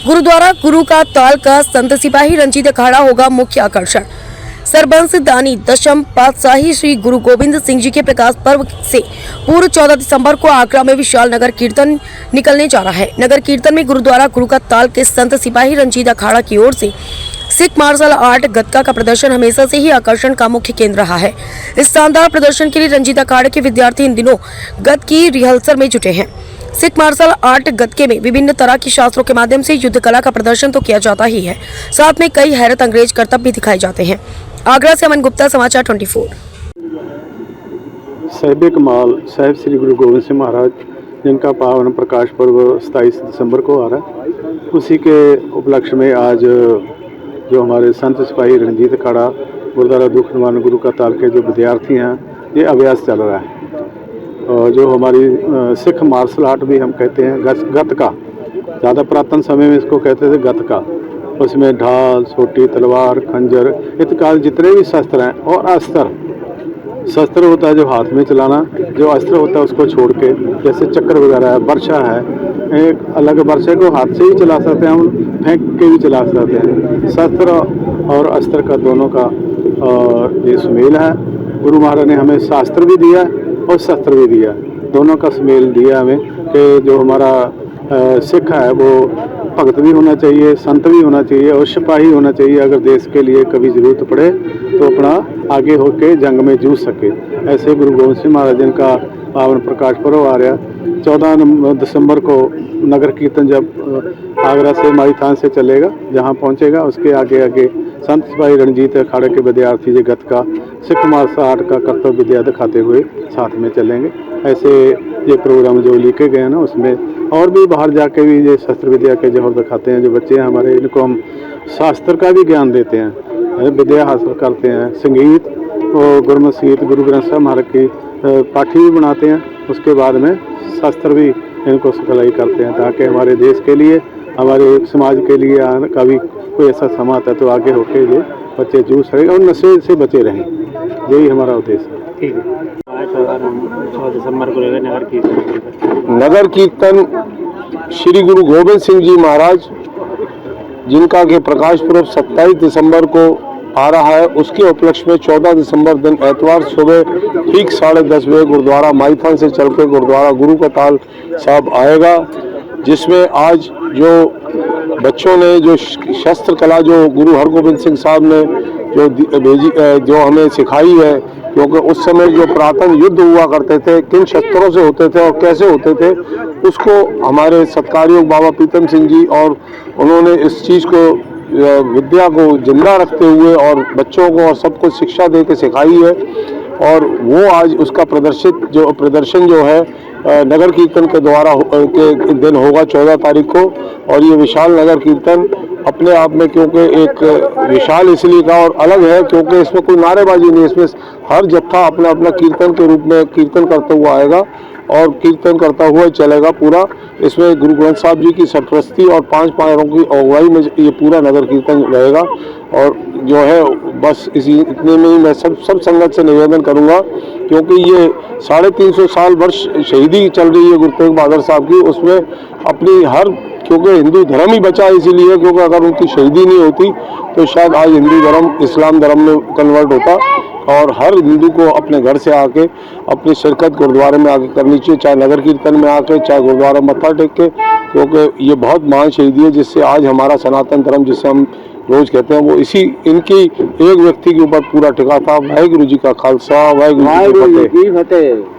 गुरुद्वारा गुरु का ताल का संत सिपाही रंजीत अखाड़ा होगा मुख्य आकर्षण। सरबंस दानी दशम पातशाही श्री गुरु गोविंद सिंह जी के प्रकाश पर्व से पूर्व 14 दिसंबर को आगरा में विशाल नगर कीर्तन निकलने जा रहा है। नगर कीर्तन में गुरुद्वारा गुरु का ताल के संत सिपाही रंजीत अखाड़ा की ओर से सिख मार्शल आर्ट गतका का प्रदर्शन हमेशा से ही आकर्षण का मुख्य केंद्र रहा है। इस शानदार प्रदर्शन के लिए रंजीत अखाड़े के विद्यार्थी इन दिनों गत की रिहर्सल में जुटे हैं। सिख मार्शल आर्ट गतके में विभिन्न तरह की शास्त्रों के माध्यम से युद्ध कला का प्रदर्शन तो किया जाता ही है, साथ में कई हैरत अंग्रेज करतब भी दिखाए जाते हैं। आगरा से अमन गुप्ता, समाचार 24। साहिब कमाल साहिब श्री गुरु गोविंद सिंह महाराज जिनका पावन प्रकाश पर्व 27 दिसंबर को आ रहा है, उसी के उपलक्ष्य में आज जो हमारे संत सिपाही रंजीत अखाड़ा गुरुद्वारा दुख निवारण गुरु का ताल के जो विद्यार्थी हैं, ये अभ्यास चल रहा है। और जो हमारी सिख मार्शल आर्ट भी हम कहते हैं गतका, ज़्यादा पुरातन समय में इसको कहते थे गतका। उसमें ढाल, सोटी, तलवार, खंजर इत्यादि जितने भी शस्त्र हैं, और अस्त्र शस्त्र होता है जो हाथ में चलाना, जो अस्त्र होता है उसको छोड़ के, जैसे चक्र वगैरह है, बर्छा है, एक अलग बर्छे को हाथ से ही चला सकते हैं, हम फेंक के भी चला सकते हैं। शस्त्र और अस्त्र का दोनों का ये सुमेल है। गुरु महाराज ने हमें शास्त्र भी दिया और शस्त्र भी दिया, दोनों का सुमेल दिया हमें कि जो हमारा सिख है वो भगत भी होना चाहिए, संत भी होना चाहिए और सिपाही होना चाहिए। अगर देश के लिए कभी ज़रूरत पड़े तो अपना आगे होके जंग में जूझ सके। ऐसे गुरु गोविंद सिंह महाराज जिनका पावन प्रकाश पर्व आ रहा 14 दिसंबर को नगर कीर्तन जब आगरा से माई थान से चलेगा, जहाँ पहुँचेगा उसके आगे आगे संत सिपाही रंजीत अखाड़े के विद्यार्थी ये गतका सिख मार्शल आर्ट का कर्तव्य विद्या दिखाते हुए साथ में चलेंगे। ऐसे ये प्रोग्राम जो लिखे गए हैं ना, उसमें और भी बाहर जाके भी ये शस्त्र विद्या के जौहर दिखाते हैं। जो बच्चे हैं हमारे, इनको हम शास्त्र का भी ज्ञान देते हैं, विद्या हासिल करते हैं। संगीत और गुरमत संगीत गुरु ग्रंथ साहब महाराज की पाठी भी बनाते हैं, उसके बाद में शास्त्र भी इनको सिखलाई करते हैं, ताकि हमारे देश के लिए, हमारे समाज के लिए कभी कोई ऐसा समा आता है तो आगे होके ये बच्चे जूझ सकें और नशे से बचे रहें। यही हमारा उद्देश्य है। ठीक है। 14 दिसंबर को नगर कीर्तन श्री गुरु गोविंद सिंह जी महाराज जिनका के प्रकाश पर्व 27 दिसंबर को आ रहा है, उसके उपलक्ष्य में 14 दिसंबर दिन एतवार सुबह ठीक 10:30 बजे गुरुद्वारा माईथान से चलकर गुरुद्वारा गुरु का ताल साहब आएगा, जिसमें आज जो बच्चों ने जो शस्त्र कला जो गुरु हरगोविंद सिंह साहब ने जो हमें सिखाई है, क्योंकि उस समय जो पुरातन युद्ध हुआ करते थे, किन शस्त्रों से होते थे और कैसे होते थे, उसको हमारे सत्कारयोग बाबा प्रीतम सिंह जी और उन्होंने इस चीज़ को विद्या को जिंदा रखते हुए और बच्चों को और सबको शिक्षा दे के सिखाई है। और वो आज उसका प्रदर्शन जो है नगर कीर्तन के द्वारा के दिन होगा 14 तारीख को। और ये विशाल नगर कीर्तन अपने आप में, क्योंकि एक विशाल इसलिए का और अलग है क्योंकि इसमें कोई नारेबाजी नहीं, इसमें हर जत्था अपना अपना कीर्तन के रूप में कीर्तन करता हुआ आएगा और कीर्तन करता हुआ चलेगा पूरा। इसमें गुरु ग्रंथ साहब जी की सरप्रस्ती और 5 पायरों की अगुवाई में ये पूरा नगर कीर्तन रहेगा। और जो है बस इतने में ही मैं सब संगत से निवेदन करूंगा, क्योंकि ये 350 साल वर्ष शहीदी चल रही है गुरु तेग बहादुर साहब की, उसमें अपनी क्योंकि हिंदू धर्म ही बचा इसीलिए, क्योंकि अगर उनकी शहीदी नहीं होती तो शायद आज हिंदू धर्म इस्लाम धर्म में कन्वर्ट होता। और हर हिंदू को अपने घर से आके अपनी शिरकत गुरुद्वारे में आके करनी चाहिए, चाहे नगर कीर्तन में आके, चाहे गुरुद्वारा मत्था टेक के, क्योंकि ये बहुत महान शहीदी है जिससे आज हमारा सनातन धर्म, जिससे हम रोज कहते हैं, वो इनकी एक व्यक्ति के ऊपर पूरा टिका था। वाहिगुरु जी का खालसा, वाहिगुरु जी की फतेह।